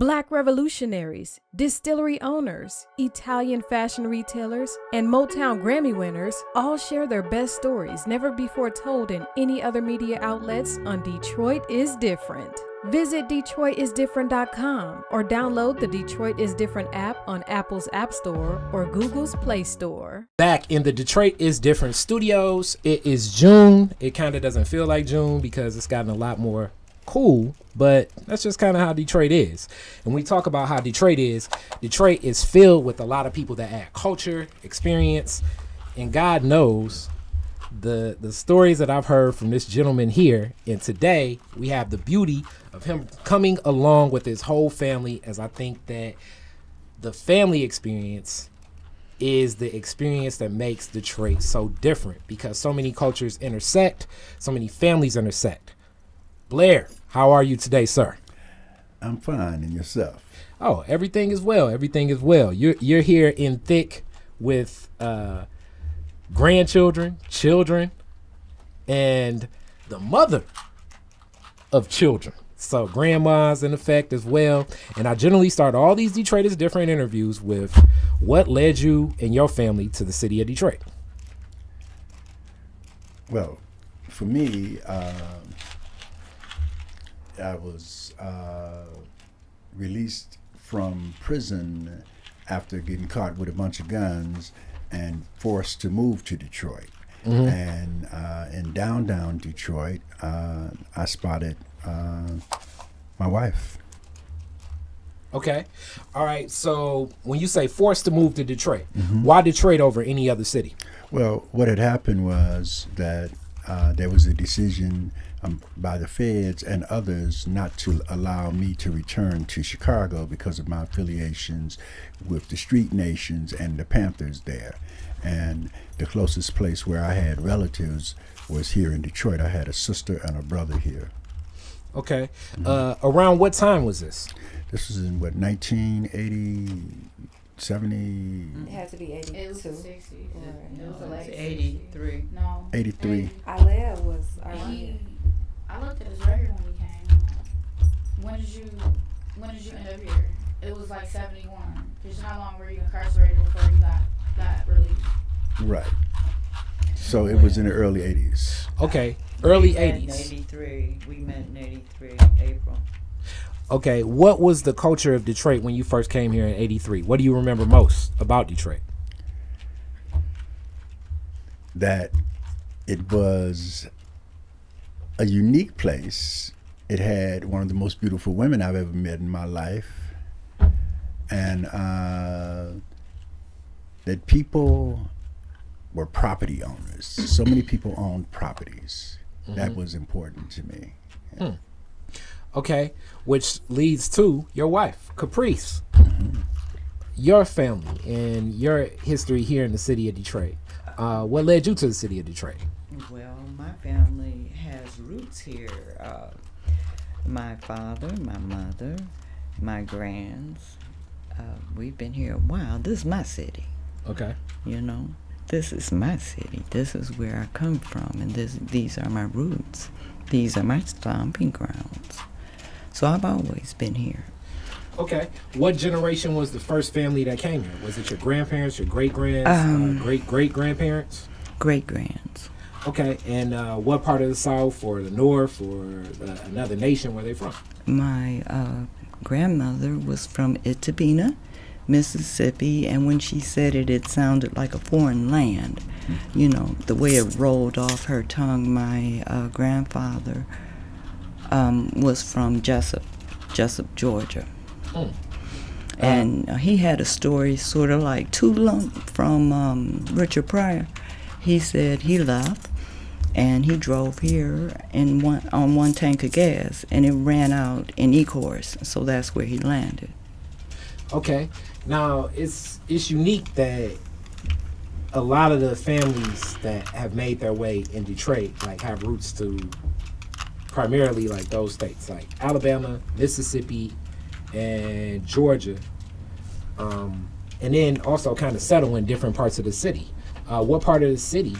Black revolutionaries, distillery owners, Italian fashion retailers, and Motown Grammy winners all share their best stories never before told in any other media outlets on Detroit is Different. Visit DetroitisDifferent.com or download the Detroit is Different app on Apple's App Store or Google's Play Store. Back in the Detroit is Different studios. It is June. It kind of doesn't feel like June because it's gotten a lot more cool, but that's just kind of how Detroit is. And we talk about how Detroit is filled with a lot of people that add culture, experience, and God knows the stories that I've heard from this gentleman here. And today we have the beauty of him coming along with his whole family, as I think that the family experience is the experience that makes Detroit so different, because so many cultures intersect, so many families intersect. Blair, how are you today, sir? I'm fine, and yourself? Oh, everything is well. Everything is well. You're here in thick with grandchildren, children, and the mother of children. So grandma's in effect as well. And I generally start all these Detroit is Different interviews with what led you and your family to the city of Detroit. Well, for me, I was released from prison after getting caught with a bunch of guns and forced to move to Detroit. Mm-hmm. And in downtown Detroit, I spotted my wife. Okay. All right. So when you say forced to move to Detroit, mm-hmm. Why Detroit over any other city? Well, what had happened was that there was a decision by the feds and others not to allow me to return to Chicago because of my affiliations with the Street Nations and the Panthers there. And the closest place where I had relatives was here in Detroit. I had a sister and a brother here. Okay. Mm-hmm. Around what time was this? This was in, 1980, 70? It had to be 82. It was 60. Right. It was like 83. No. 83. Alia was early. I looked at his record when we came. When did you end up here? It was like 71. Just how long were you incarcerated before you got released? Right. So it was in the early 80s. Okay. Early 80s. In 83. We met in 83, April. Okay. What was the culture of Detroit when you first came here in 83? What do you remember most about Detroit? That it was a unique place. It had one of the most beautiful women I've ever met in my life. And that people were property owners. So many people owned properties. Mm-hmm. That was important to me. Yeah. Okay, which leads to your wife, Caprice. Mm-hmm. Your family and your history here in the city of Detroit. What led you to the city of Detroit? Well, my family has roots here. My father, my mother, my grands. We've been here a while. This is my city. Okay. You know, this is my city. This is where I come from, and these are my roots. These are my stomping grounds. So I've always been here. Okay. What generation was the first family that came here? Was it your grandparents, your great-grands, great-great-grandparents? Great-grands. Okay. And what part of the South or the North or another nation were they from? My grandmother was from Itabena, Mississippi, and when she said it, it sounded like a foreign land. You know, the way it rolled off her tongue. My grandfather was from Jessup, Georgia. Mm. And he had a story sort of like Tulum from Richard Pryor. He said he left and he drove here on one tank of gas, and it ran out in Ecorse, so that's where he landed. Okay. Now, it's unique that a lot of the families that have made their way in Detroit like have roots to primarily like those states like Alabama, Mississippi, and Georgia, and then also kind of settle in different parts of the city. What part of the city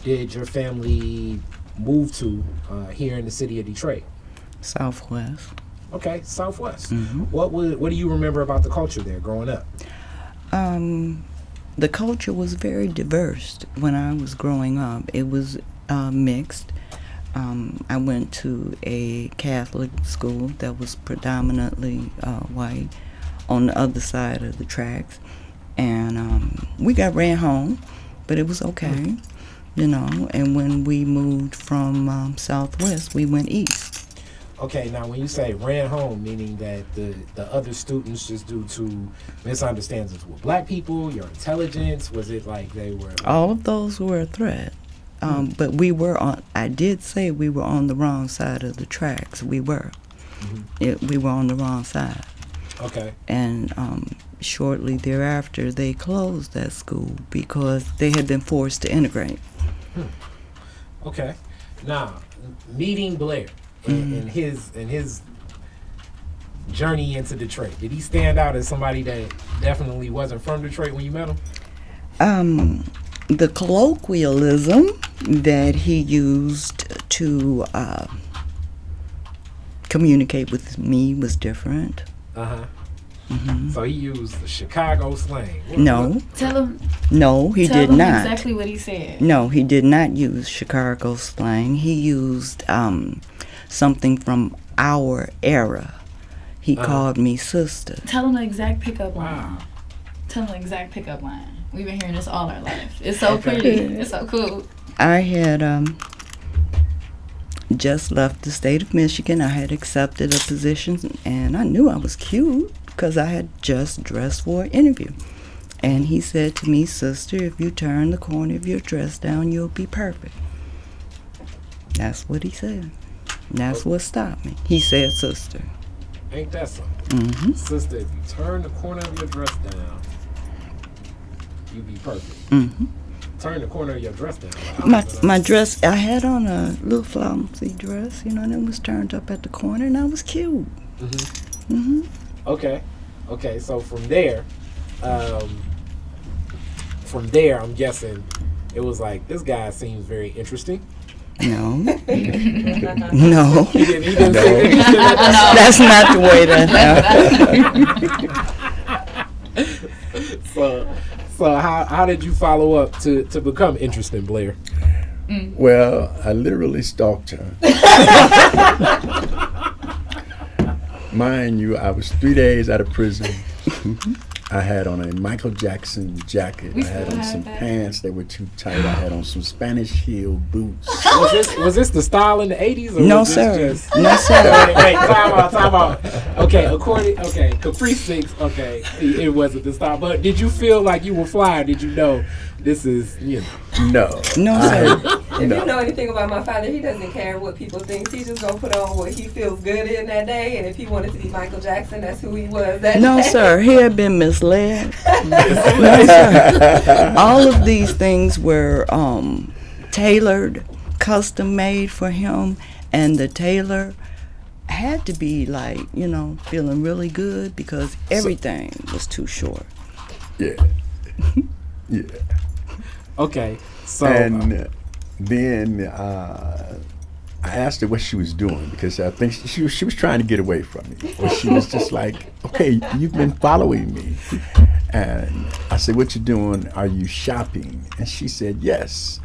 did your family move to here in the city of Detroit? Southwest. Okay, Southwest. Mhm. What do you remember about the culture there growing up? The culture was very diverse when I was growing up. It was mixed. I went to a Catholic school that was predominantly white on the other side of the tracks. And we got ran home, but it was okay, you know. And when we moved from Southwest, we went east. Okay, now when you say ran home, meaning that the other students just due to misunderstandings with black people, your intelligence, was it like they were? All of those were a threat. But we were on, I did say we were on the wrong side of the tracks. We were. We were on the wrong side. Okay. And shortly thereafter, they closed that school because they had been forced to integrate. Okay. Now, meeting Blair and his journey into Detroit, did he stand out as somebody that definitely wasn't from Detroit when you met him? The colloquialism that he used to communicate with me was different. So he used the Chicago slang. No. Tell him. No, he Tell did him not. exactly what he said. No, he did not use Chicago slang. He used something from our era. He called me sister. Tell him the exact pickup line. Wow. Tell him the exact pickup line. We've been hearing this all our life. It's so pretty. It's so cool. I had just left the state of Michigan. I had accepted a position, and I knew I was cute because I had just dressed for an interview. And he said to me, sister, if you turn the corner of your dress down, you'll be perfect. That's what he said. And that's what stopped me. He said, sister. Ain't that something? Mm-hmm. Sister, if you turn the corner of your dress down, you be perfect. Mm-hmm. Turn the corner of your dress down. My dress, I had on a little flouncy dress, you know, and it was turned up at the corner, and I was cute. Okay, so from there, I'm guessing it was like, this guy seems very interesting. No. No. He didn't say That's not the way that happened. So how did you follow up to become interested in Blair? Well, I literally stalked her. Mind you, I was 3 days out of prison. I had on a Michael Jackson jacket. I had on some pants that were too tight. I had on some Spanish heel boots. Was this the style in the 80s? Or No, was sir. this just... No, sir. Wait, time out. Okay, Caprice thinks, okay, it wasn't the style. But did you feel like you were fly? Did you know this is, you know? No, sir. If you know anything about my father, he doesn't care what people think. He's just gonna put on what he feels good in that day. And if he wanted to be Michael Jackson, that's who he was that No, day. sir. He had been misled. No, sir. All of these things were tailored, custom made for him, and the tailor had to be like, you know, feeling really good because everything was too short. Yeah. Yeah. Okay, so... And then I asked her what she was doing because I think she was trying to get away from me. Or she was just like, okay, you've been following me. And I said, what you doing? Are you shopping? And she said, yes.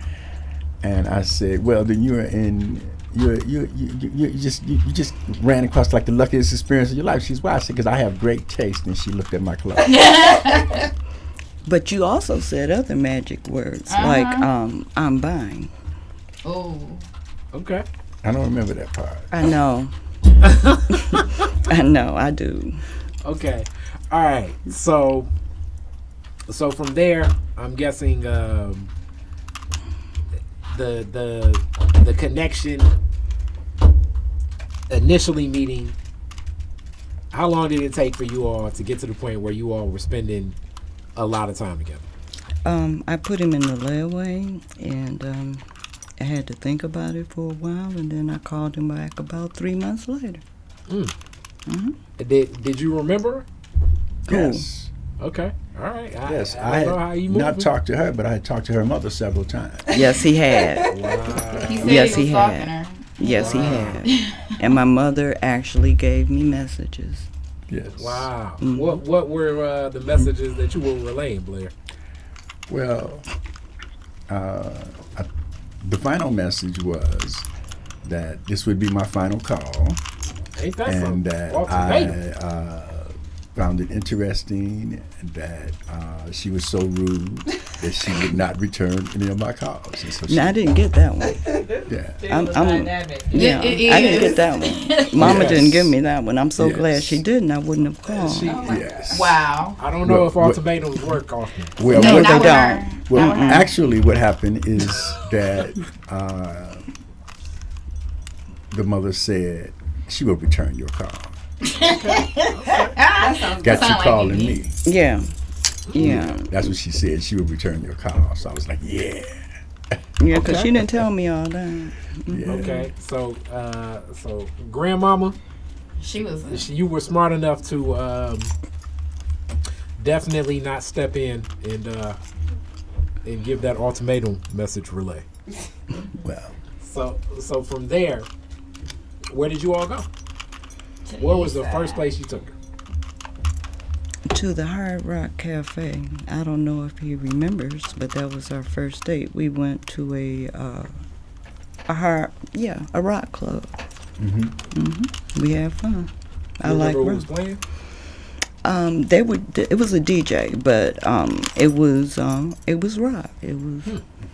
And I said, well, then you just ran across like the luckiest experience of your life. She's why? I said, because I have great taste. And she looked at my clothes. But you also said other magic words like I'm buying. Oh. Okay. I don't remember that part. I know. I know, I do. Okay. All right. So from there, I'm guessing the connection initially meeting. How long did it take for you all to get to the point where you all were spending a lot of time together? I put him in the layaway, and I had to think about it for a while, and then I called him back about 3 months later. Did you remember? Yes. Okay. All right. Yes. I don't know how you had not moved. talked to her, but I had talked to her mother several times. Yes, he had. Wow. He said Yes, he he was had. stalking her. Yes, he had. And my mother actually gave me messages. Yes. Wow. Mhm. What were the messages that you were relaying, Blair? Well, the final message was that this would be my final call, Ain't that and something? that Ultimatum. I found it interesting that she was so rude that she would not return any of my calls. And so she, No, I didn't get that one. yeah. Yeah, It I didn't is. get that one. Mama Yes. didn't give me that one. I'm so Yes. glad she didn't. I wouldn't have called. Yes. Wow. I don't know What- if what- ultimatums work often. Well, No, what, they Not with don't. her. well Not with her. actually, what happened is that the mother said she will return your call. That sounds Got you sound like calling me. me. Yeah. Yeah. That's what she said. She would return your call. So I was like, yeah. Yeah, because she didn't tell me all that. Yeah. Okay, so grandmama, She was. you were smart enough to definitely not step in and give that ultimatum message relay. Well, So from there, where did you all go? Where was the first place you took her? To the Hard Rock Cafe. I don't know if he remembers, but that was our first date. We went to a rock club. We had fun. I You like remember who rock. was playing? It was a DJ, but it was rock. It was,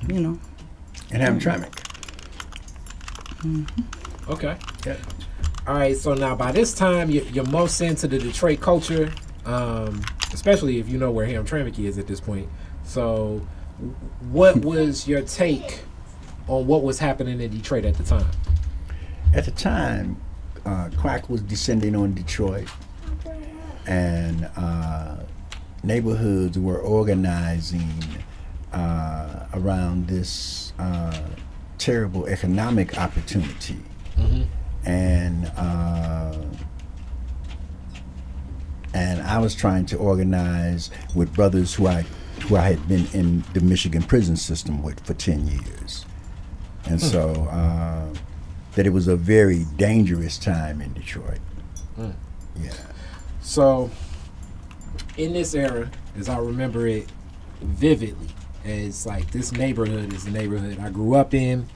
you know. and Hamtramck. Okay. Yeah. All right. So now by this time, you're most into the Detroit culture, especially if you know where Hamtramck is at this point. So, what was your take on what was happening in Detroit at the time? At the time, crack was descending on Detroit, and neighborhoods were organizing around this terrible economic opportunity. And I was trying to organize with brothers who I had been in the Michigan prison system with for 10 years, and so that it was a very dangerous time in Detroit. Yeah. So, in this era, as I remember it vividly, it's like this neighborhood is the neighborhood I grew up in.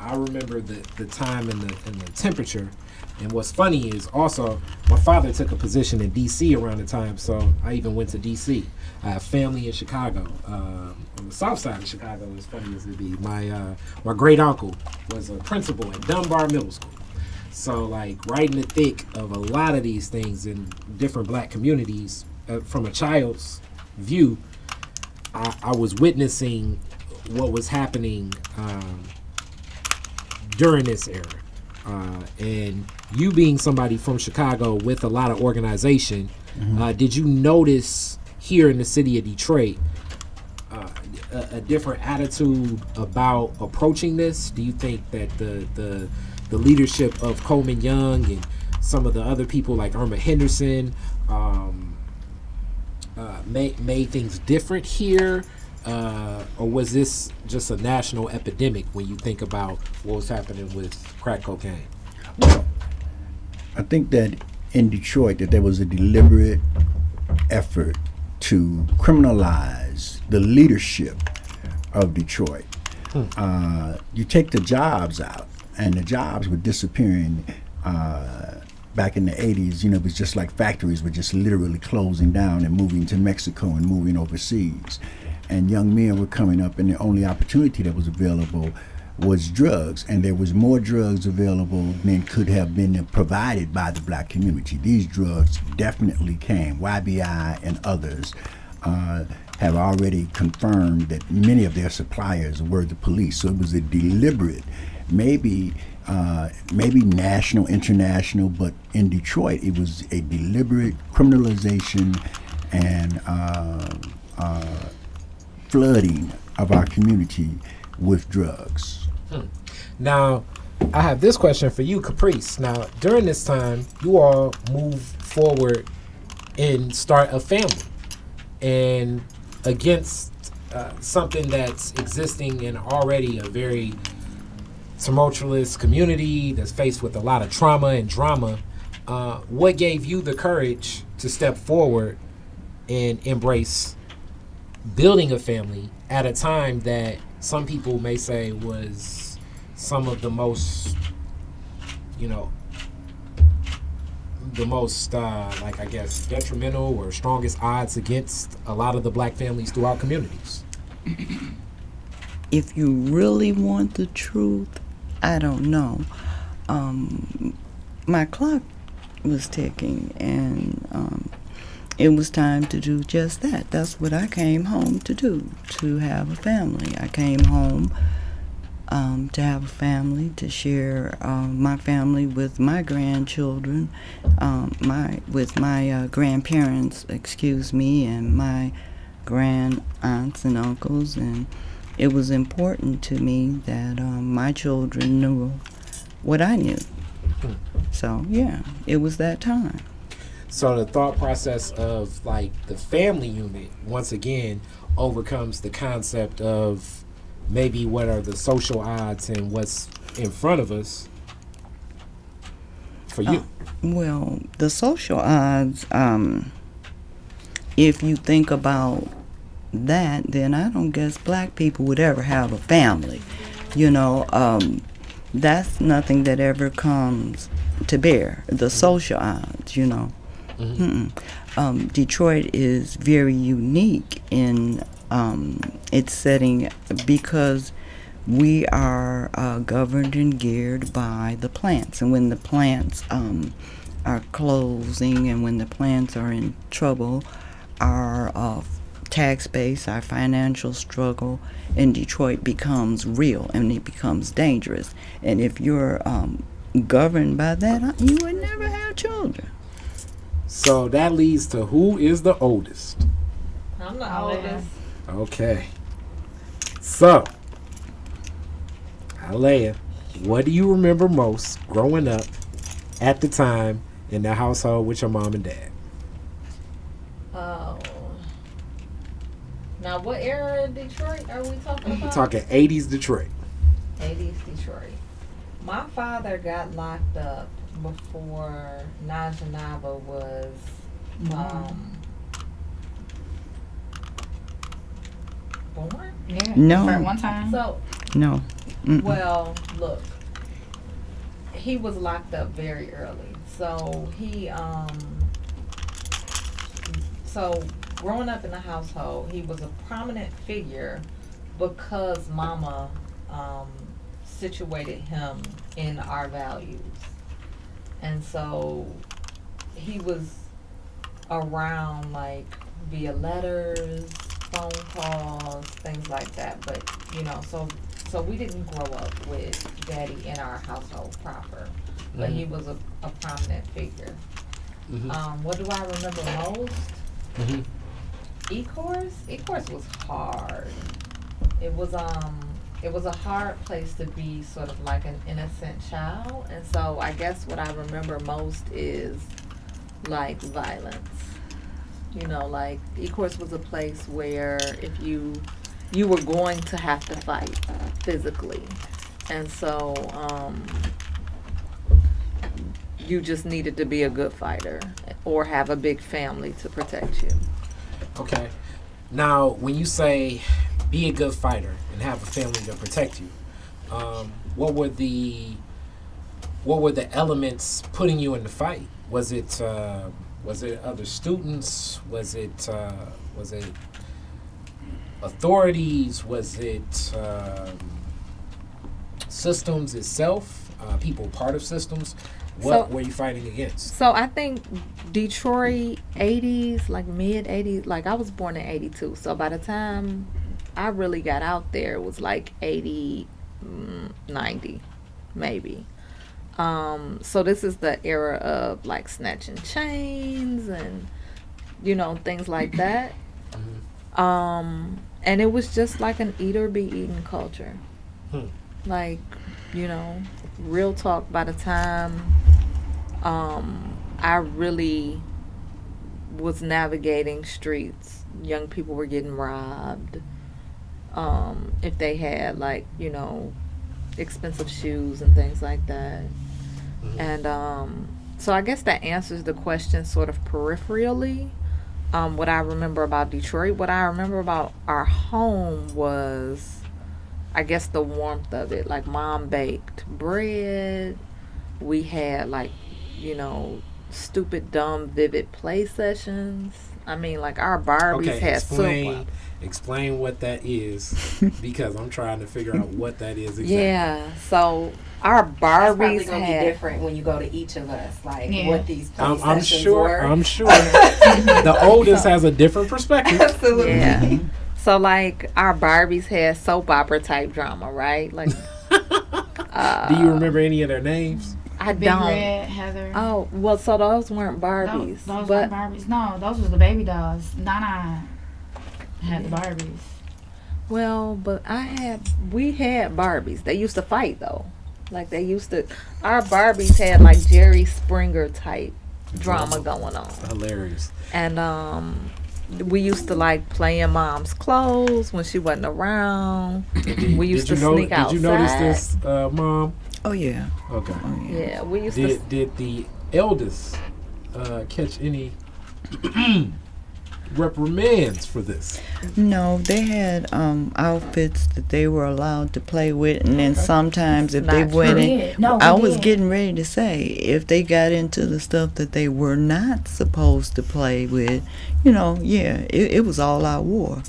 I remember the time and the temperature. And what's funny is also my father took a position in D.C. around the time, so I even went to D.C. I have family in Chicago, on the south side of Chicago, as funny as it be. My great uncle was a principal at Dunbar Middle School. So like right in the thick of a lot of these things in different black communities, from a child's view, I was witnessing what was happening during this era. And you being somebody from Chicago with a lot of organization, did you notice here in the city of Detroit a different attitude about approaching this? Do you think that the leadership of Coleman Young and some of the other people like Irma Henderson made things different here? Or was this just a national epidemic when you think about what was happening with crack cocaine? Well, I think that in Detroit that there was a deliberate effort to criminalize the leadership of Detroit. You take the jobs out, and the jobs were disappearing back in the 80s. It was just like factories were just literally closing down and moving to Mexico and moving overseas. And young men were coming up, and the only opportunity that was available was drugs, and there was more drugs available than could have been provided by the black community. These drugs definitely came. YBI and others have already confirmed that many of their suppliers were the police. So it was a deliberate, maybe national, international, but in Detroit it was a deliberate criminalization and flooding of our community with drugs. Now, I have this question for you, Caprice. Now, during this time, you all move forward and start a family. And against something that's existing in already a very tumultuous community that's faced with a lot of trauma and drama. What gave you the courage to step forward and embrace building a family at a time that some people may say was some of the most, like, I guess, detrimental or strongest odds against a lot of the black families throughout communities? If you really want the truth, I don't know. My clock was ticking, and it was time to do just that. That's what I came home to do, to have a family. I came home to have a family, to share my family with my grandchildren, with my grandparents, and my grand aunts and uncles, and it was important to me that my children knew what I knew. So yeah, it was that time. So the thought process of like the family unit once again overcomes the concept of maybe what are the social odds and what's in front of us for you. Well, the social odds, if you think about that, then I don't guess black people would ever have a family. That's nothing that ever comes to bear, the social odds, Detroit is very unique in its setting because we are governed and geared by the plants. And when the plants are closing and when the plants are in trouble, our tax base, our financial struggle in Detroit becomes real and it becomes dangerous. And if you're governed by that, you would never have children. So that leads to who is the oldest? I'm the oldest. Okay. So, Alia, what do you remember most growing up at the time in the household with your mom and dad? Oh. Now, what era of Detroit are we talking about? We're talking 80s Detroit. 80s Detroit. My father got locked up before Najanava was born. Yeah. No. For one time. So, No. Mm-mm. well, look, he was locked up very early. So so growing up in the household, he was a prominent figure because Mama situated him in our values. And so he was around like via letters, phone calls, things like that. But so we didn't grow up with Daddy in our household proper. But he was a prominent figure. Mm-hmm. What do I remember most? Mm-hmm. E-course was hard. It was a hard place to be sort of like an innocent child. And so I guess what I remember most is like violence. Like E-course was a place where if you were going to have to fight physically. And so you just needed to be a good fighter or have a big family to protect you. Okay. Now, when you say be a good fighter and have a family to protect you, what were the elements putting you in the fight? Was it other students? Was it authorities? Was it systems itself? People part of systems? What were you fighting against? So I think Detroit 80s, like mid 80s, like I was born in 82. So by the time I really got out there, it was like 80, 90, maybe. So this is the era of like snatching chains and, things like that. And it was just like an eat or be eaten culture. Like, real talk, by the time I really was navigating streets, young people were getting robbed. if they had like, you know, expensive shoes and things like that. And so I guess that answers the question sort of peripherally. What I remember about Detroit, what I remember about our home was, I guess, the warmth of it. Like, Mom baked bread. We had, like, you know, stupid, dumb, vivid play sessions. I mean, like, our Barbies had soap. Explain what that is, because I'm trying to figure out what that is exactly. Yeah, so our That's probably Barbies gonna had be different when you go to each of us, like Yeah. what these play I'm sessions sure. were. I'm sure. The oldest has a different perspective. Absolutely. Yeah. So, like, our Barbies had soap opera type drama, right? Like, Do you remember any of their names? I Big don't. Red, Heather. Oh, well, so those weren't Barbies. Those but weren't Barbies. No, those was the baby dolls. Nana had the Barbies. Well, but we had Barbies. They used to fight, though. Like, our Barbies had, like, Jerry Springer type drama going on. Hilarious. And, we used to, like, play in Mom's clothes when she wasn't around. We used to sneak outside. Did you notice this, Mom? Oh yeah. Okay. Oh yeah. Yeah, we used to. Did the eldest catch any reprimands for this? No, they had outfits that they were allowed to play with, and then sometimes if they Not went true. in, No, I we was did. getting ready to say, if they got into the stuff that they were not supposed to play with, you know, yeah, it was all out war.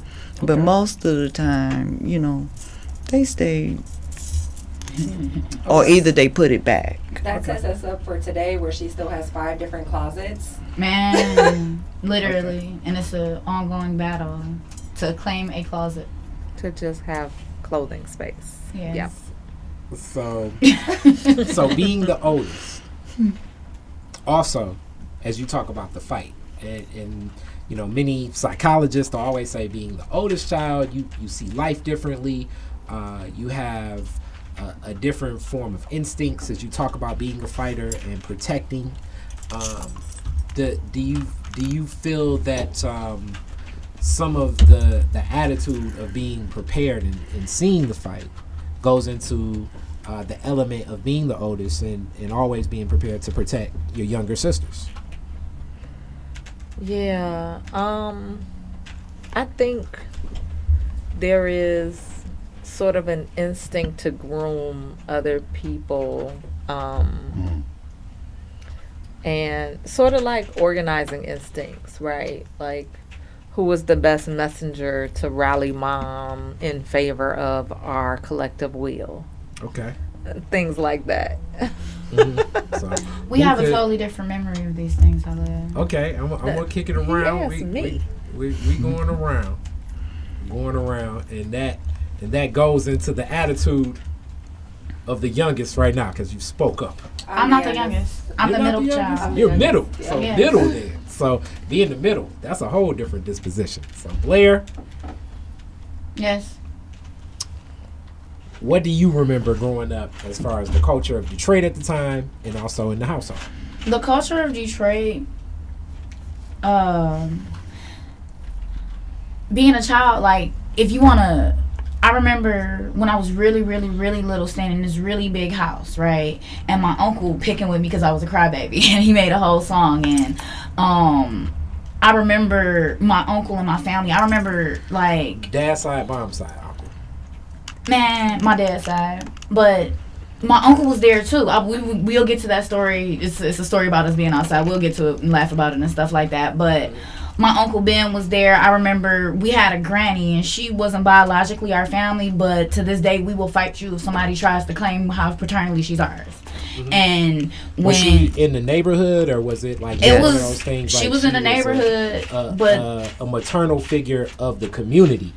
But most of the time, you know, they stayed, or either they put it back. That sets us up for today, where she still has 5 different closets. Man, literally. And it's an ongoing battle to claim a closet. To just have clothing space. Yes. Yeah. So being the oldest, also, as you talk about the fight, and you know, many psychologists always say being the oldest child, you see life differently. You have a different form of instincts as you talk about being a fighter and protecting. Do you feel that some of the attitude of being prepared and seeing the fight goes into the element of being the oldest and always being prepared to protect your younger sisters? Yeah. I think there is sort of an instinct to groom other people, and sort of like organizing instincts, right? Like, who was the best messenger to rally Mom in favor of our collective will? Okay. Things like that. So, We have a totally different memory of these things, Alia. okay, I'm gonna kick it around. Yes, me. We going around, and that goes into the attitude of the youngest right now, because you spoke up. I'm not the youngest. I'm You're the not middle the youngest? child. You're middle. So Yes. middle then. So being the middle, that's a whole different disposition. So Blair, Yes. what do you remember growing up as far as the culture of Detroit at the time and also in the household? The culture of Detroit, being a child, like, if you want to, I remember when I was really, really, really little, staying in this really big house, right? And my uncle picking with me because I was a crybaby, and he made a whole song. And I remember my uncle and my family. I remember, like, Dad side, mom side, uncle. man, my dad's side, but my uncle was there too. We'll get to that story. It's a story about us being outside. We'll get to it and laugh about it and stuff like that. But my uncle Ben was there. I remember we had a granny, and she wasn't biologically our family, but to this day we will fight you if somebody tries to claim how paternally she's ours. Mm-hmm. And when was she in the neighborhood, or was it like it one was, of those things? she like was in the neighborhood, but a maternal figure of the community.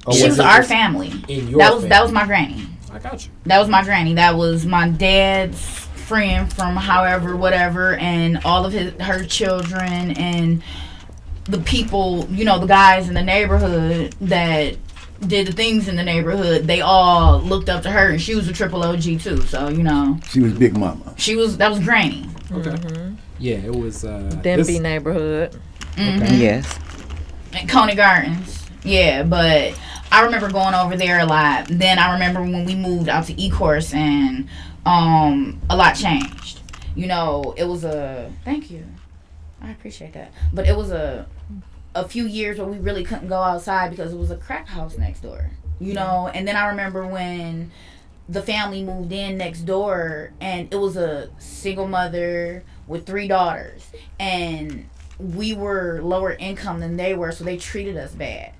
Or she was it our just family. In your that family? was my granny. I got you. That was my granny. That was my dad's friend from however, whatever, and all of her children and the people, you know, the guys in the neighborhood that did the things in the neighborhood. They all looked up to her, and she was a triple OG too. So, you know, She was Big Mama. that was granny. Okay. Yeah, it was Denby neighborhood. Mm-hmm. Okay. Yes. And Coney Gardens. Yeah, but I remember going over there a lot. Then I remember when we moved out to E-Course and a lot changed. You know, it was thank you. I appreciate that. But it was a few years where we really couldn't go outside because it was a crack house next door. You know, and then I remember when the family moved in next door and it was a single mother with 3 daughters. And we were lower income than they were, so they treated us bad.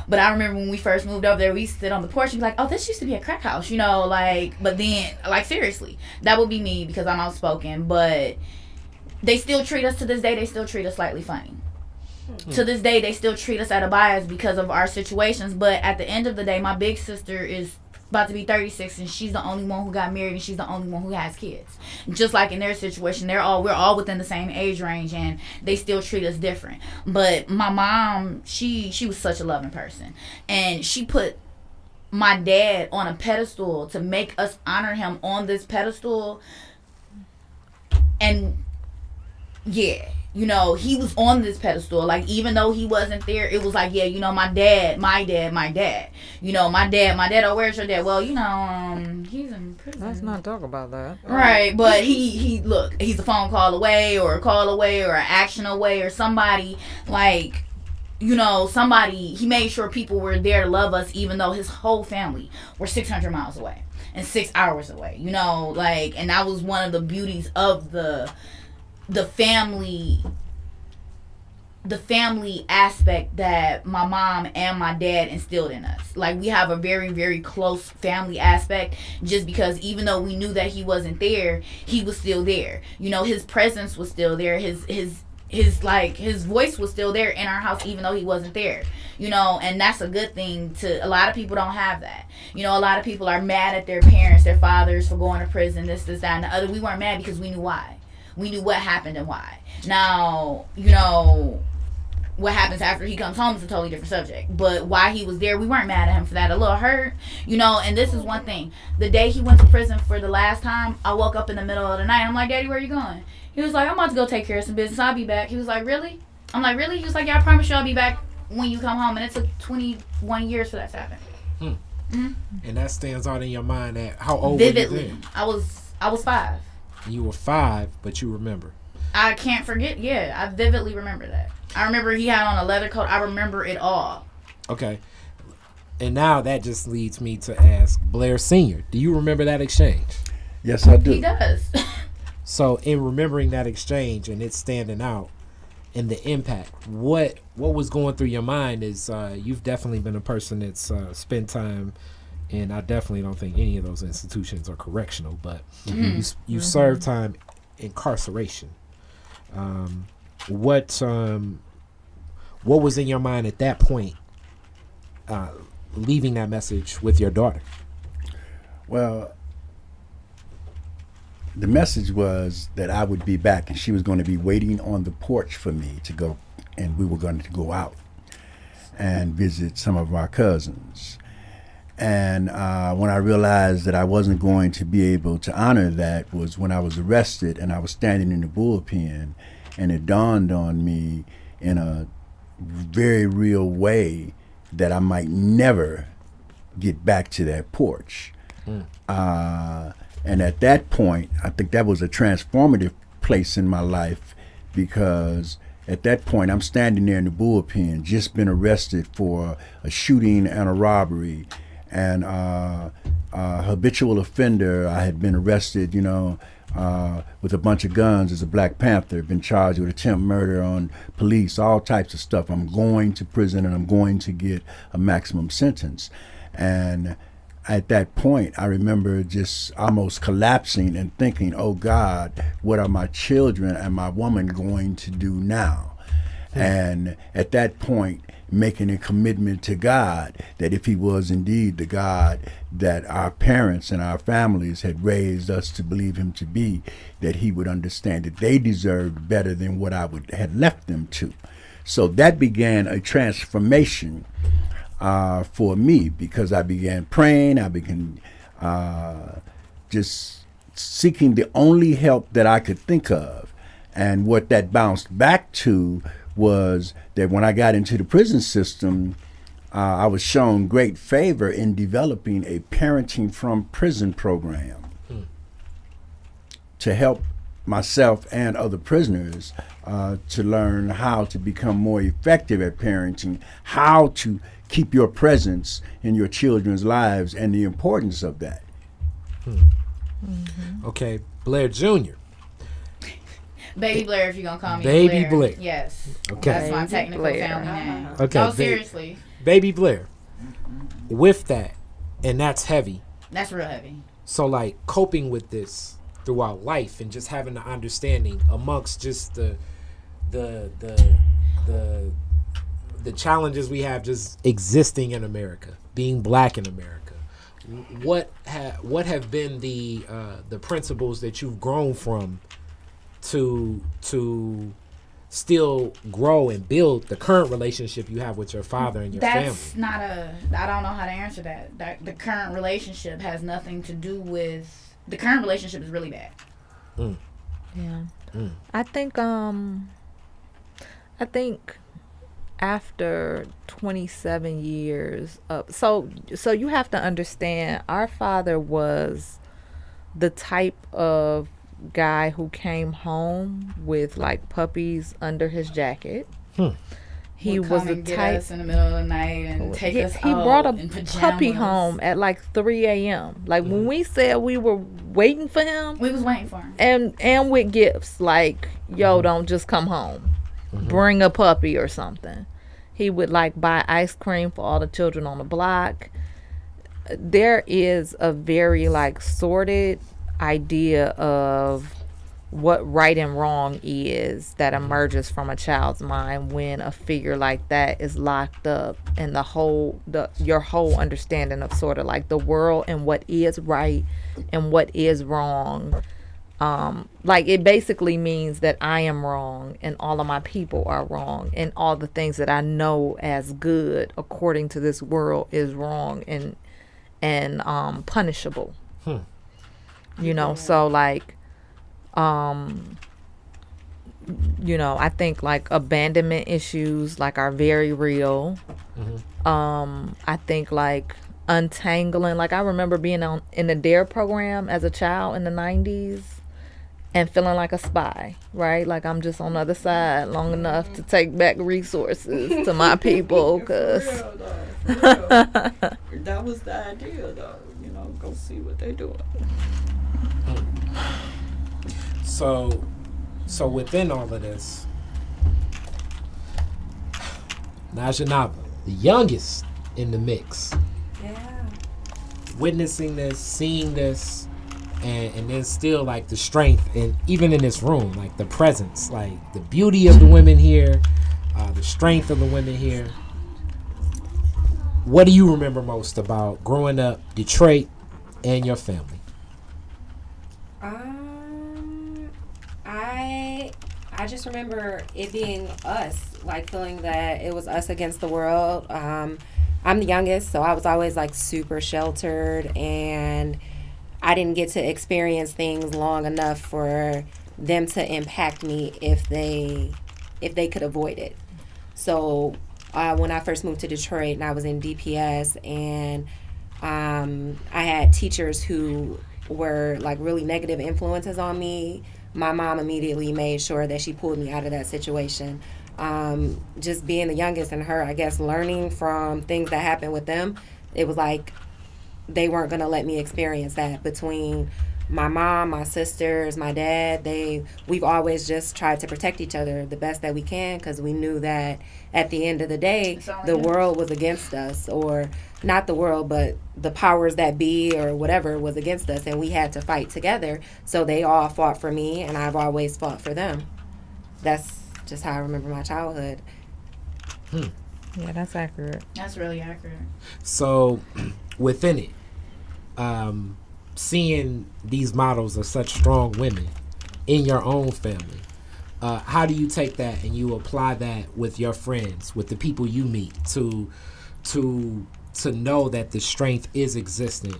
But I remember when we first moved over there, we used to sit on the porch and be like, oh, this used to be a crack house, you know, like, but then, like, seriously, that would be me because I'm outspoken, but they still treat us, to this day, they still treat us slightly funny. Mm-hmm. To this day, they still treat us at a bias because of our situations, but at the end of the day, my big sister is about to be 36 and she's the only one who got married and she's the only one who has kids. Just like in their situation, we're all within the same age range and they still treat us different. But my mom, she was such a loving person and she put my dad on a pedestal to make us honor him on this pedestal. And yeah, you know, he was on this pedestal. Like, even though he wasn't there, it was like, yeah, you know, my dad. You know, my dad, oh, where's your dad? Well, you know, he's in prison. Let's not talk about that. Right, but he look, he's a phone call away or a call away or an action away or somebody, like, you know, he made sure people were there to love us even though his whole family were 600 miles away and 6 hours away, you know, like, and that was one of the beauties of the family aspect that my mom and my dad instilled in us. Like, we have a very, very close family aspect just because even though we knew that he wasn't there, he was still there. You know, his presence was still there. His voice was still there in our house even though he wasn't there. You know, and that's a good thing. A lot of people don't have that. You know, a lot of people are mad at their parents, their fathers for going to prison, this, that, and the other. We weren't mad because we knew why. We knew what happened and why. Now, you know, what happens after he comes home is a totally different subject. But why he was there, we weren't mad at him for that. A little hurt, you know, and this is one thing. The day he went to prison for the last time, I woke up in the middle of the night. I'm like, Daddy, where are you going? He was like, I'm about to go take care of some business. I'll be back. He was like, really? I'm like, really? He was like, yeah, I promise you I'll be back when you come home. And it took 21 years for that to happen. Mm-hmm. And that stands out in your mind at how old Vividly. were you then? I was 5. You were 5, but you remember. I can't forget. Yeah, I vividly remember that. I remember he had on a leather coat. I remember it all. Okay. And now that just leads me to ask Blair Sr., do you remember that exchange? Yes, I do. He does. So in remembering that exchange and it standing out and the impact, what was going through your mind is you've definitely been a person that's spent time, and I definitely don't think any of those institutions are correctional, but you served time incarceration. What was in your mind at that point, leaving that message with your daughter? Well, the message was that I would be back and she was going to be waiting on the porch for me to go, and we were going to go out and visit some of our cousins. And when I realized that I wasn't going to be able to honor that was when I was arrested and I was standing in the bullpen, and it dawned on me in a very real way that I might never get back to that porch. And at that point, I think that was a transformative place in my life, because at that point I'm standing there in the bullpen, just been arrested for a shooting and a robbery, and habitual offender. I had been arrested, you know, with a bunch of guns as a Black Panther, been charged with attempt murder on police, all types of stuff. I'm going to prison and I'm going to get a maximum sentence. And at that point, I remember just almost collapsing and thinking, oh God, what are my children and my woman going to do now? And at that point, making a commitment to God that if he was indeed the God that our parents and our families had raised us to believe him to be, that he would understand that they deserved better than what I had left them to. So that began a transformation for me, because I began praying. I began just seeking the only help that I could think of. And what that bounced back to was that when I got into the prison system, I was shown great favor in developing a parenting from prison program to help myself and other prisoners to learn how to become more effective at parenting, how to keep your presence in your children's lives, and the importance of that. Okay, Blair Jr. Baby Blair, if you're gonna call me Baby Blair. Yes. Okay. That's my Baby technical Blair. family name. Okay, No, seriously. Baby Blair. With that, and that's heavy. That's real heavy. So like coping with this throughout life and just having the understanding amongst just the challenges we have just existing in America, being black in America. What have been the principles that you've grown from to still grow and build the current relationship you have with your father and your That's family? not I don't know how to answer that. The current relationship has nothing to do with, the current relationship is really bad. Yeah. I think after 27 years of, so you have to understand, our father was the type of guy who came home with like puppies under his jacket. He Would was come the and get type. us in the middle of the night and take us He out brought a in pajamas. puppy home at like 3 a.m. Like when we said we were waiting for him, We was waiting for him. and with gifts like, yo, don't just come home, bring a puppy or something. He would like buy ice cream for all the children on the block. There is a very like sordid idea of what right and wrong is that emerges from a child's mind when a figure like that is locked up, and your whole understanding of sort of like the world and what is right and what is wrong. Like it basically means that I am wrong and all of my people are wrong, and all the things that I know as good according to this world is wrong and punishable. You know, so like you know, I think like abandonment issues like are very real. I think like untangling, like I remember being in the DARE program as a child in the 90s and feeling like a spy, right? Like I'm just on the other side long enough to take back resources to my people, because That was the idea, though. You know, go see what they're doing. So within all of this, Najanava, the youngest in the mix, witnessing this, seeing this, and then still like the strength, and even in this room, like the presence, like the beauty of the women here, the strength of the women here. What do you remember most about growing up Detroit and your family? I just remember it being us, like feeling that it was us against the world. I'm the youngest, so I was always like super sheltered, and I didn't get to experience things long enough for them to impact me if they could avoid it. So when I first moved to Detroit and I was in DPS, and I had teachers who were like really negative influences on me, my mom immediately made sure that she pulled me out of that situation. Just being the youngest and her, I guess, learning from things that happened with them, it was like they weren't going to let me experience that. Between my mom, my sisters, my dad, we've always just tried to protect each other the best that we can, because we knew that at the end of the day, the world was against us, or not the world, but the powers that be or whatever was against us, and we had to fight together. So they all fought for me, and I've always fought for them. That's just how I remember my childhood. yeah, that's accurate. That's really accurate. So within it, seeing these models of such strong women in your own family, how do you take that and you apply that with your friends, with the people you meet, to know that the strength is existent?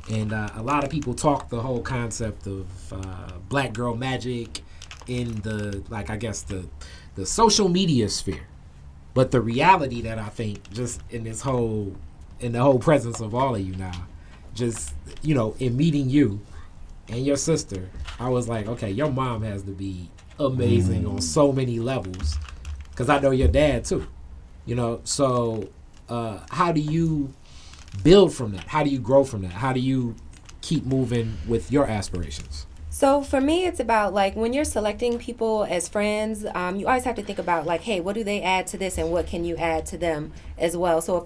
And a lot of people talk the whole concept of black girl magic in the, like, I guess the social media sphere. But the reality that I think just in the whole presence of all of you now, just, you know, in meeting you and your sister, I was like, okay, your mom has to be amazing on so many levels, because I know your dad too, you know. So how do you build from that? How do you grow from that? How do you keep moving with your aspirations? So for me, it's about like when you're selecting people as friends, you always have to think about like, hey, what do they add to this, and what can you add to them as well? So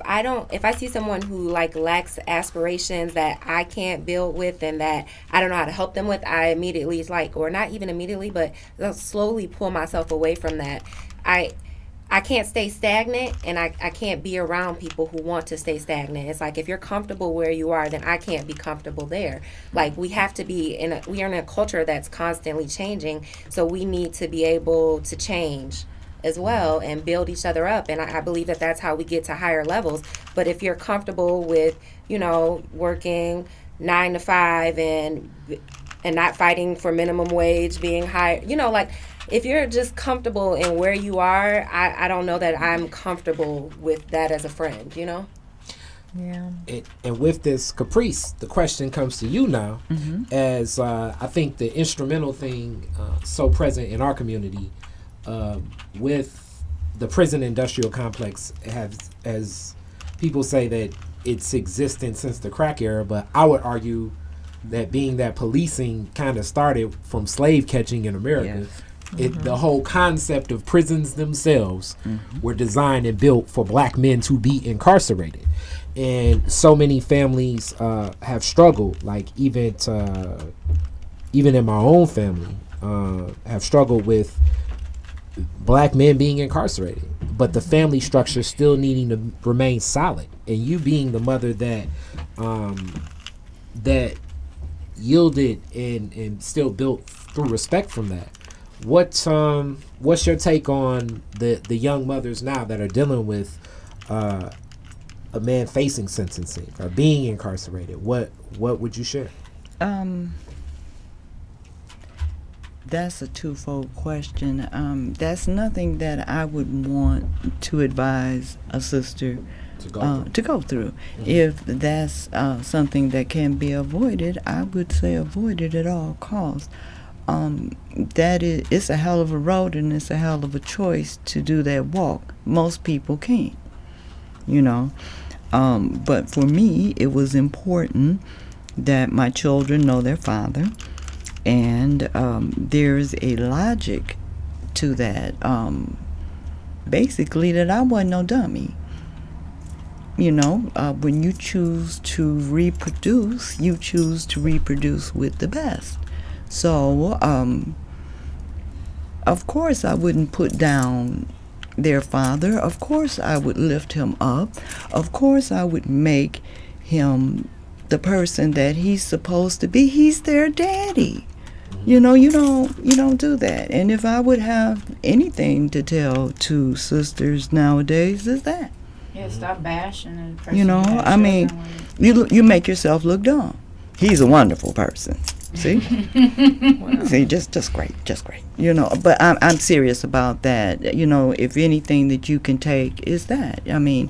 if I see someone who like lacks aspirations that I can't build with and that I don't know how to help them with, I immediately or not even immediately, but I'll slowly pull myself away from that. I can't stay stagnant, and I can't be around people who want to stay stagnant. It's like if you're comfortable where you are, then I can't be comfortable there. Like we have to be we are in a culture that's constantly changing, so we need to be able to change as well and build each other up. And I believe that that's how we get to higher levels. But if you're comfortable with, you know, working 9 to 5 and not fighting for minimum wage, being high, you know, like, if you're just comfortable in where you are, I don't know that I'm comfortable with that as a friend, you know? Yeah. And with this, Caprice, the question comes to you now, as I think the instrumental thing so present in our community with the prison industrial complex as people say that it's existent since the crack era, but I would argue that being that policing kind of started from slave catching in America. Yes. The whole concept of prisons themselves were designed and built for black men to be incarcerated. And so many families have struggled, like even in my own family, have struggled with black men being incarcerated, but the family structure still needing to remain solid. And you being the mother that that yielded and still built through respect from that. What's your take on the young mothers now that are dealing with a man facing sentencing or being incarcerated? What would you share? That's a twofold question. That's nothing that I would want to advise a sister to go through. If that's something that can be avoided, I would say avoid it at all costs. It's a hell of a road, and it's a hell of a choice to do that walk. Most people can't, you know. But for me, it was important that my children know their father, and there's a logic to that. Basically, that I wasn't no dummy. You know, when you choose to reproduce, you choose to reproduce with the best. So, of course I wouldn't put down their father. Of course I would lift him up. Of course I would make him the person that he's supposed to be. He's their daddy. You know, you don't do that. And if I would have anything to tell to sisters nowadays, is that. Yeah, stop bashing and you know, I mean, you make yourself look dumb. He's a wonderful person. See? Wow. See, just great. You know, but I'm serious about that. You know, if anything that you can take is that. I mean,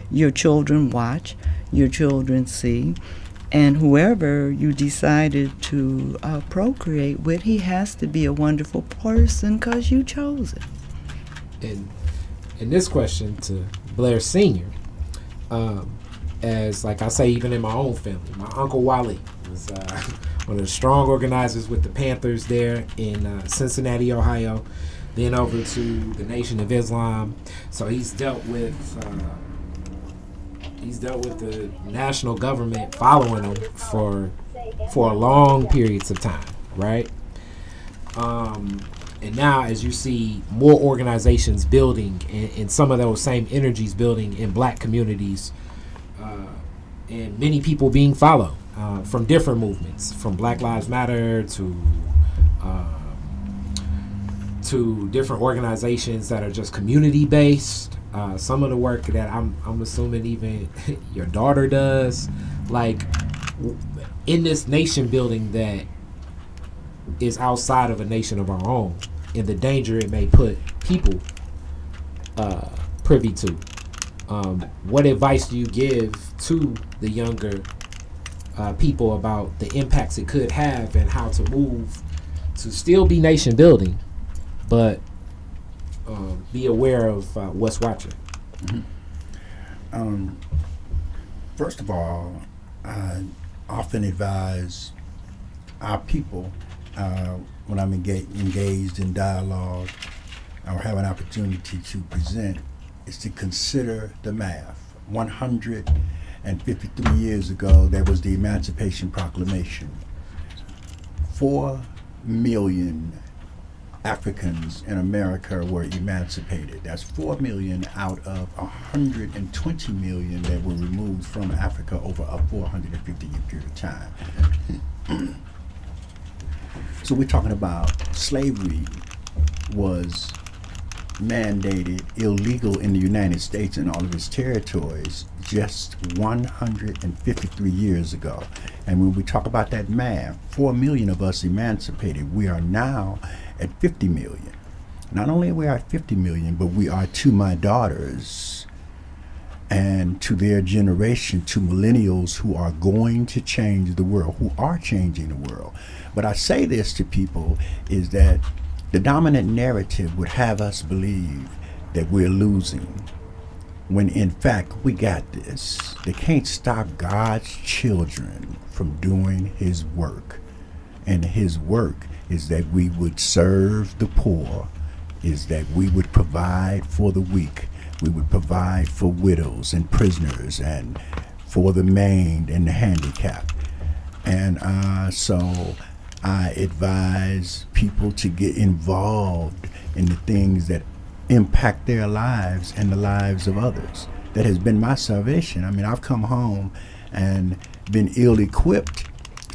your children watch, your children see, and whoever you decided to procreate with, he has to be a wonderful person because you chose it. And in this question to Blair Sr., as like I say, even in my own family, my Uncle Wally was one of the strong organizers with the Panthers there in Cincinnati, Ohio, then over to the Nation of Islam. So he's dealt with the national government following him for long periods of time, right? And now, as you see more organizations building and some of those same energies building in black communities, and many people being followed from different movements, from Black Lives Matter to different organizations that are just community based. Some of the work that I'm assuming even your daughter does, like in this nation building that is outside of a nation of our own, and the danger it may put people privy to. What advice do you give to the younger people about the impacts it could have and how to move to still be nation building, but be aware of what's watching? First of all, I often advise our people when I'm engaged in dialogue or have an opportunity to present is to consider the math. 153 years ago, there was the Emancipation Proclamation. 4 million Africans in America were emancipated. That's 4 million out of 120 million that were removed from Africa over a 450-year period of time. So we're talking about slavery was mandated illegal in the United States and all of its territories just 153 years ago. And when we talk about that math, 4 million of us emancipated. We are now at 50 million. Not only are we at 50 million, but we are, to my daughters and to their generation, to millennials who are going to change the world, who are changing the world. But I say this to people is that the dominant narrative would have us believe that we're losing, when in fact we got this. They can't stop God's children from doing his work. And his work is that we would serve the poor, is that we would provide for the weak, we would provide for widows and prisoners and for the maimed and the handicapped. And so I advise people to get involved in the things that impact their lives and the lives of others. That has been my salvation. I mean, I've come home and been ill-equipped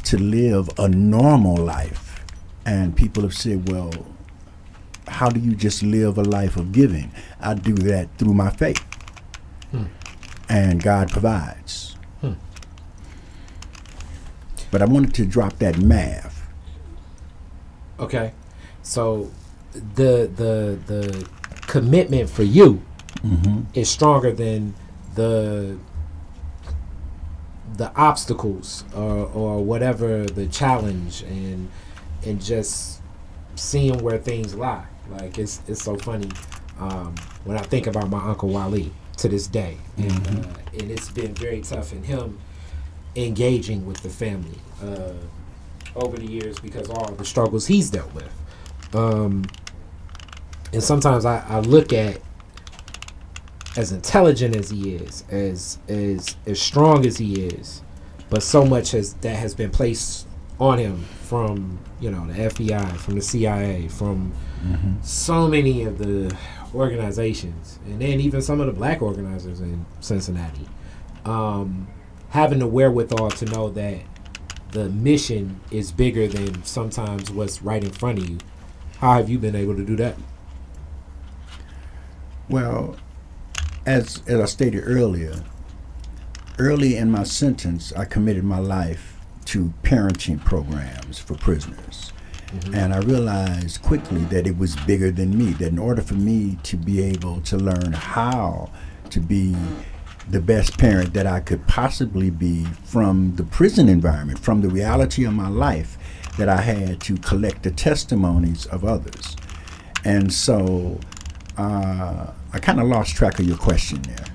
to live a normal life. And people have said, well, how do you just live a life of giving? I do that through my faith. And God provides. But I wanted to drop that math. Okay, so the commitment for you is stronger than the obstacles or whatever the challenge, and just seeing where things lie. Like it's so funny when I think about my Uncle Wally to this day, and it's been very tough in him engaging with the family over the years because of all the struggles he's dealt with. And sometimes I look at, as intelligent as he is, as strong as he is, but so much that has been placed on him from the FBI, from the CIA, from so many of the organizations, and then even some of the black organizers in Cincinnati, having the wherewithal to know that the mission is bigger than sometimes what's right in front of you. How have you been able to do that? Well, as I stated earlier, early in my sentence, I committed my life to parenting programs for prisoners. And I realized quickly that it was bigger than me, that in order for me to be able to learn how to be the best parent that I could possibly be from the prison environment, from the reality of my life, that I had to collect the testimonies of others. And so I kind of lost track of your question there.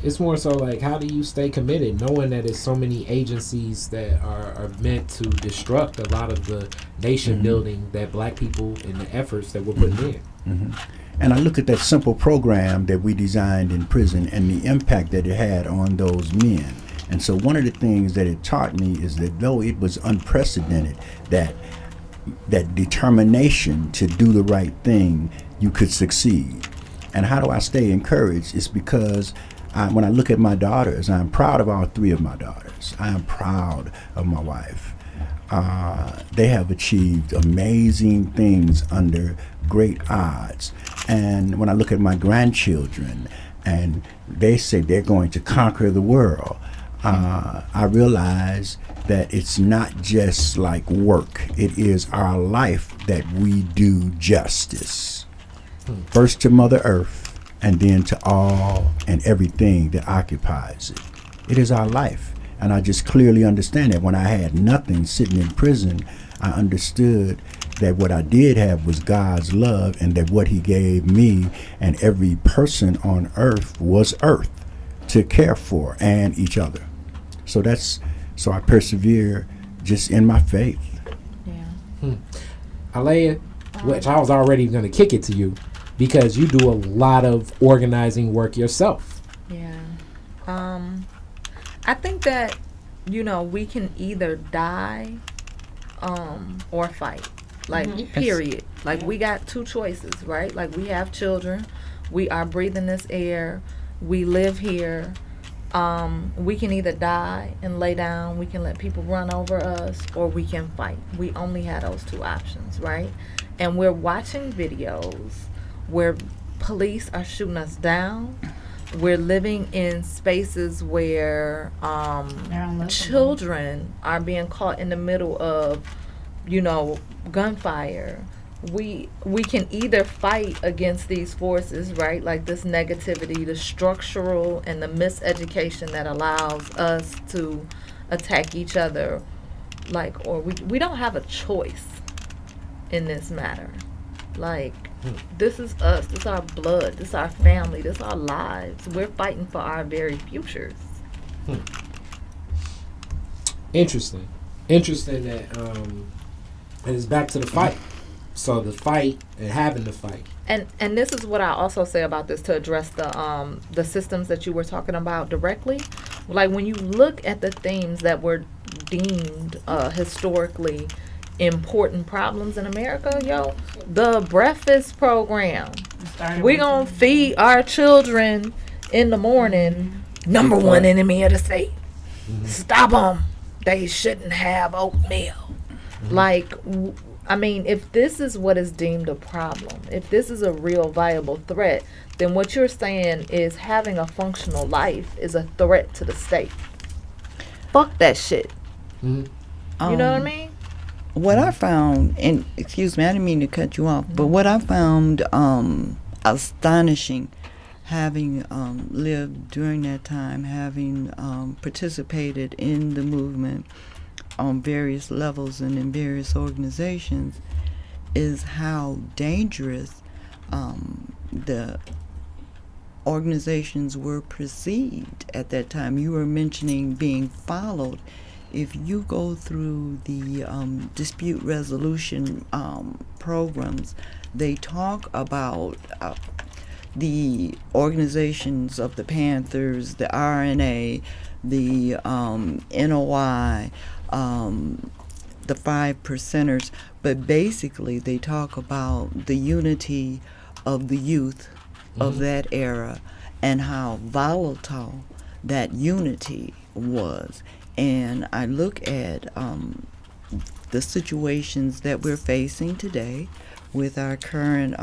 It's more so like, how do you stay committed knowing that there's so many agencies that are meant to destruct a lot of the nation building that black people and the efforts that we're putting in? And I look at that simple program that we designed in prison and the impact that it had on those men. And so one of the things that it taught me is that though it was unprecedented, that determination to do the right thing, you could succeed. And how do I stay encouraged? It's because when I look at my daughters, I'm proud of all 3 of my daughters. I am proud of my wife. They have achieved amazing things under great odds. And when I look at my grandchildren and they say they're going to conquer the world, I realize that it's not just like work. It is our life that we do justice. First to Mother Earth, and then to all and everything that occupies it. It is our life. And I just clearly understand that when I had nothing sitting in prison, I understood that what I did have was God's love, and that what he gave me and every person on earth was earth to care for and each other. So I persevere just in my faith. Yeah. Alia, which I was already going to kick it to you because you do a lot of organizing work yourself. Yeah. I think that, we can either die or fight. Like, period. Like, we got two choices, right? Like, we have children. We are breathing this air. We live here. We can either die and lay down. We can let people run over us, or we can fight. We only have those two options, right? And we're watching videos where police are shooting us down. We're living in spaces where children are being caught in the middle of, gunfire. We can either fight against these forces, right? Like this negativity, the structural and the miseducation that allows us to attack each other, or we don't have a choice in this matter. Like, this is us, this is our blood, this is our family, this is our lives. We're fighting for our very futures. Interesting that and it's back to the fight. So the fight and having the fight. And this is what I also say about this to address the systems that you were talking about directly. Like, when you look at the themes that were deemed historically important problems in America, the breakfast program. We're going to feed our children in the morning. Number one enemy of the state. Stop them. They shouldn't have oatmeal. Like, if this is what is deemed a problem, if this is a real viable threat, then what you're saying is having a functional life is a threat to the state. Fuck that shit. You know what I mean? What I found, and excuse me, I didn't mean to cut you off, but what I found astonishing, having lived during that time, having participated in the movement on various levels and in various organizations, is how dangerous the organizations were perceived at that time. You were mentioning being followed. If you go through the dispute resolution programs, they talk about the organizations of the Panthers, the RNA, the NOI, the 5 percenters, but basically they talk about the unity of the youth of that era and how volatile that unity was. And I look at the situations that we're facing today with our current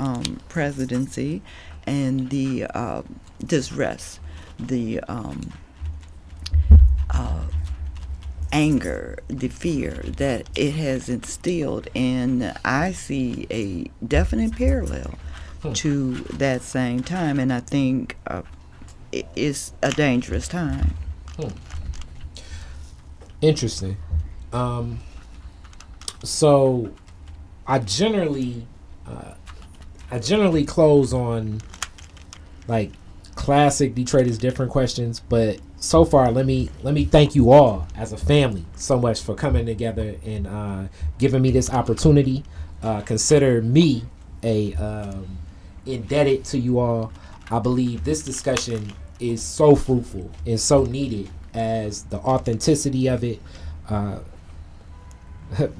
presidency and the distress, the anger, the fear that it has instilled, and I see a definite parallel to that same time, and I think it's a dangerous time. Interesting. So I generally close on like classic Detroit is different questions, but so far let me thank you all as a family so much for coming together and giving me this opportunity. Consider me indebted to you all. I believe this discussion is so fruitful and so needed, as the authenticity of it.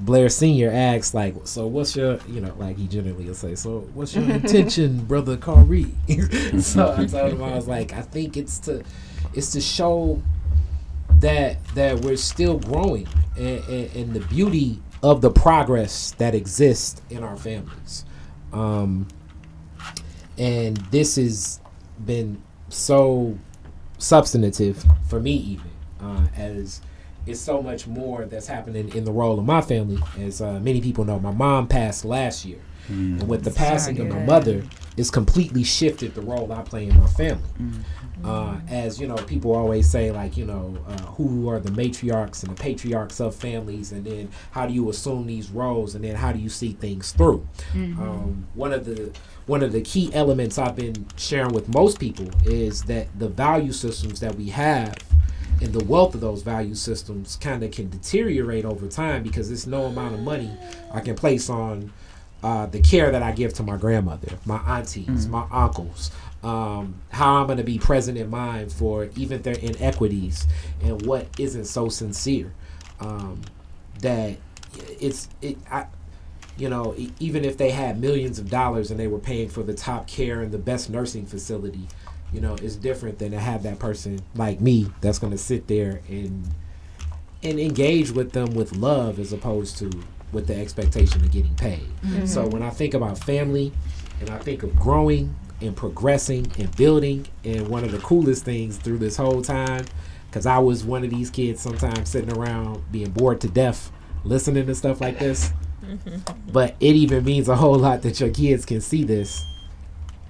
Blair Sr. asks, like, so what's your, like he generally will say, so what's your intention, Brother Kari? So I told him, I was like, I think it's to show that we're still growing and the beauty of the progress that exists in our families. And this has been so substantive for me, even as it's so much more that's happening in the role of my family. As many people know, my mom passed last year, and with the passing of my mother, it's completely shifted the role I play in my family. As you know, people always say, like, you know, who are the matriarchs and the patriarchs of families, and then how do you assume these roles, and then how do you see things through? One of the key elements I've been sharing with most people is that the value systems that we have and the wealth of those value systems kind of can deteriorate over time, because there's no amount of money I can place on the care that I give to my grandmother, my aunties, my uncles, how I'm going to be present in mind for even their inequities and what isn't so sincere. That even if they had millions of dollars and they were paying for the top care and the best nursing facility, you know, it's different than to have that person like me that's going to sit there and engage with them with love, as opposed to with the expectation of getting paid. So when I think about family and I think of growing and progressing and building, and one of the coolest things through this whole time, because I was one of these kids sometimes sitting around being bored to death listening to stuff like this, but it even means a whole lot that your kids can see this,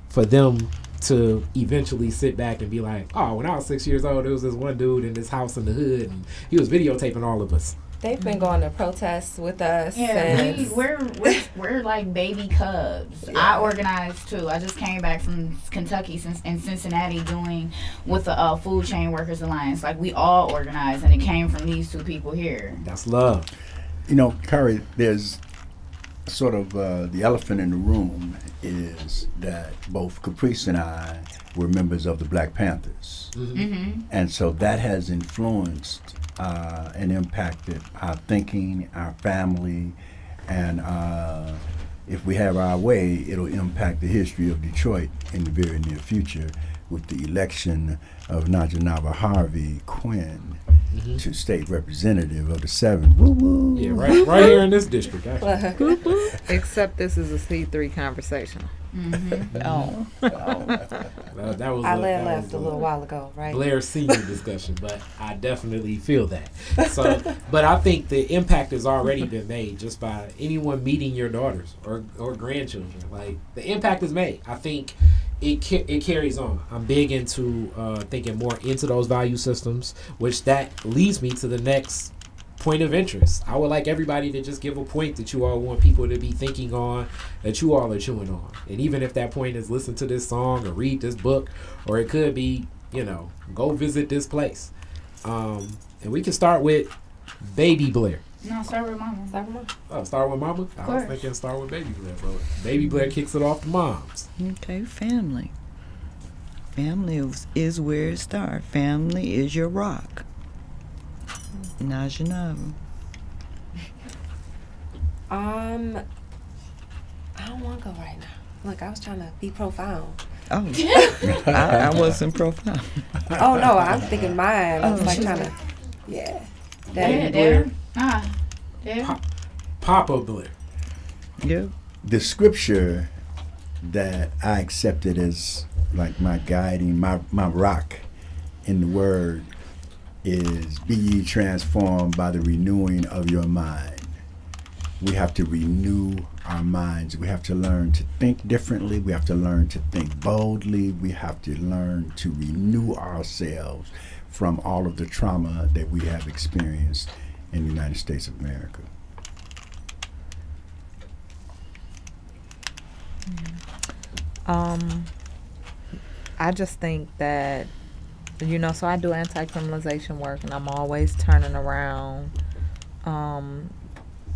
for them to eventually sit back and be like, oh, when I was 6 years old, there was this one dude in this house in the hood and he was videotaping all of us. They've been going to protests with us. Yeah, we're like baby cubs. Yeah. I organized too. I just came back from Kentucky and Cincinnati doing with the Food Chain Workers Alliance. Like, we all organized, and it came from these two people here. That's love. You know, Curry, there's sort of the elephant in the room is that both Caprice and I were members of the Black Panthers. And so that has influenced and impacted our thinking, our family, and if we have our way, it'll impact the history of Detroit in the very near future with the election of Najanava Harvey-Quinn to state representative of the 7. Woo woo. Yeah, right here in this district. Except this is a C3 conversation. That was left a little while ago, right? Blair senior discussion, but I definitely feel that. So, but I think the impact has already been made just by anyone meeting your daughters or grandchildren. Like, the impact is made. I think it carries on. I'm big into thinking more into those value systems, which that leads me to the next point of interest. I would like everybody to just give a point that you all want people to be thinking on, that you all are chewing on. And even if that point is listen to this song or read this book, or it could be, you know, go visit this place. And we can start with Baby Blair. No, start with Mama. Start with Mama? I was thinking start with Baby Blair. So Baby Blair kicks it off to moms. Okay, family. Family is where it starts. Family is your rock. Najanava. I don't want to go right now. Look, I was trying to be profound. Oh, I wasn't profound. Oh no, I'm thinking mine. I was like trying to, Baby Blair. Yeah. Papa Blair. Yep. The scripture that I accepted as like my guiding, my rock in the word is, be ye transformed by the renewing of your mind. We have to renew our minds. We have to learn to think differently. We have to learn to think boldly. We have to learn to renew ourselves from all of the trauma that we have experienced in the United States of America. I just think that, you know, so I do anti-criminalization work, and I'm always turning around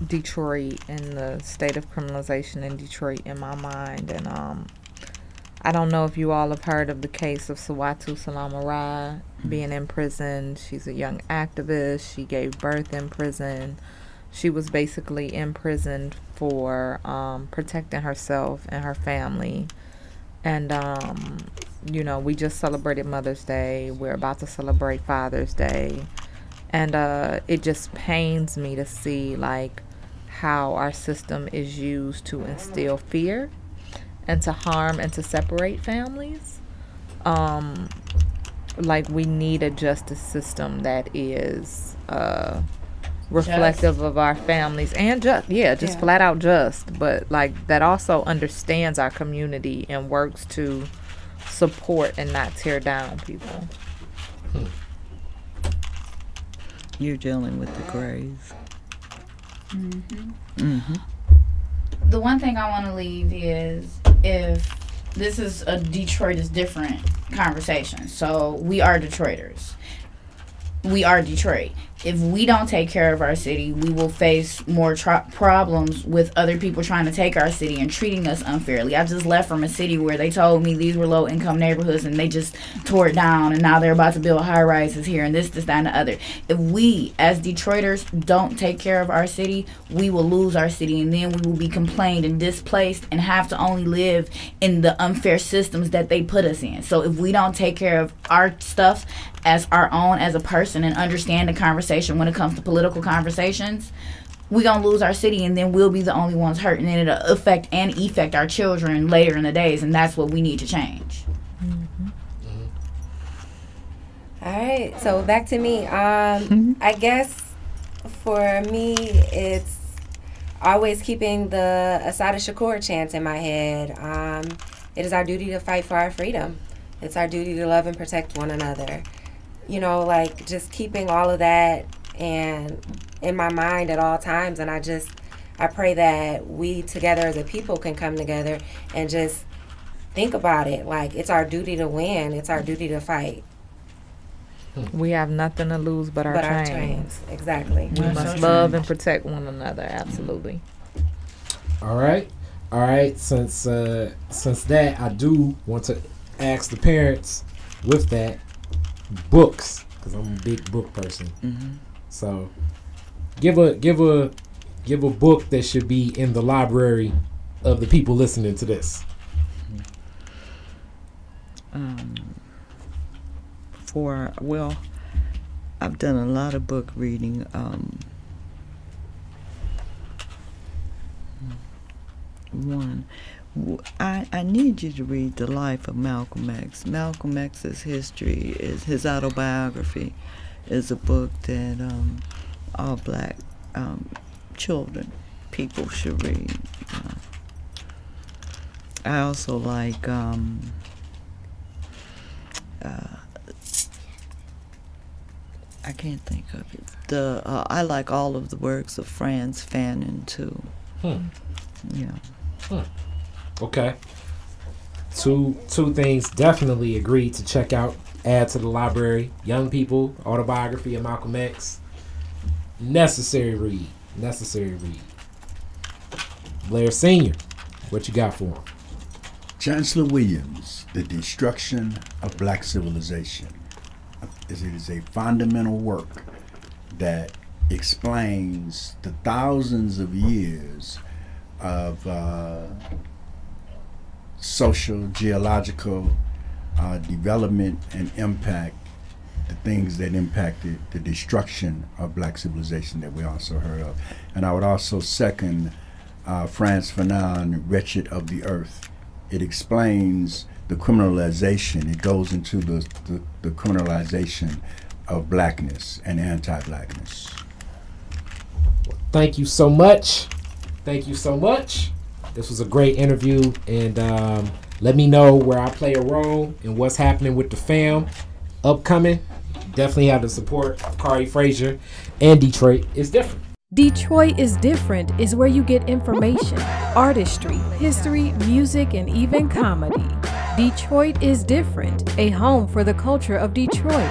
Detroit and the state of criminalization in Detroit in my mind. And I don't know if you all have heard of the case of Sawatu Salamara being imprisoned. She's a young activist. She gave birth in prison. She was basically imprisoned for protecting herself and her family. And, you know, we just celebrated Mother's Day. We're about to celebrate Father's Day. And it just pains me to see, like, how our system is used to instill fear and to harm and to separate families. Like, we need a justice system that is reflective of our families, and just flat out just, but like that also understands our community and works to support and not tear down people. You're dealing with the grays. The one thing I want to leave is, if this is a Detroit is different conversation. So we are Detroiters. We are Detroit. If we don't take care of our city, we will face more problems with other people trying to take our city and treating us unfairly. I just left from a city where they told me these were low-income neighborhoods and they just tore it down, and now they're about to build high-rises here and this, that, and the other. If we, as Detroiters, don't take care of our city, we will lose our city, and then we will be complained and displaced and have to only live in the unfair systems that they put us in. So if we don't take care of our stuff as our own, as a person, and understand the conversation when it comes to political conversations, we're going to lose our city, and then we'll be the only ones hurt, and then it'll affect our children later in the days, and that's what we need to change. All right, so back to me. I guess for me, it's always keeping the Assata Shakur chant in my head. It is our duty to fight for our freedom. It's our duty to love and protect one another. You know, like just keeping all of that and in my mind at all times. And I pray that we together as a people can come together and just think about it. Like, it's our duty to win. It's our duty to fight. We have nothing to lose but our trains. Exactly. We must love and protect one another. Absolutely. All right. Since that, I do want to ask the parents with that, books, because I'm a big book person. So give a book that should be in the library of the people listening to this. I've done a lot of book reading. I need you to read The Life of Malcolm X. Malcolm X's history, his autobiography, is a book that all black people should read. I also like I can't think of it. I like all of the works of Frantz Fanon too. Okay. Two things definitely agreed to check out, add to the library. Young People, autobiography of Malcolm X. Necessary read. Blair Sr., what you got for him? Chancellor Williams, The Destruction of Black Civilization. It is a fundamental work that explains the thousands of years of social, geological development and impact, the things that impacted the destruction of black civilization that we also heard of. And I would also second Frantz Fanon, Wretched of the Earth. It explains the criminalization. It goes into the criminalization of blackness and anti-blackness. Thank you so much. This was a great interview, and let me know where I play a role and what's happening with the fam upcoming. Definitely have to support Kari Frazier, and Detroit is different. Detroit is Different is where you get information, artistry, history, music, and even comedy. Detroit is Different, a home for the culture of Detroit.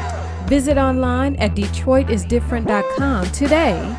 Visit online at DetroitisDifferent.com today.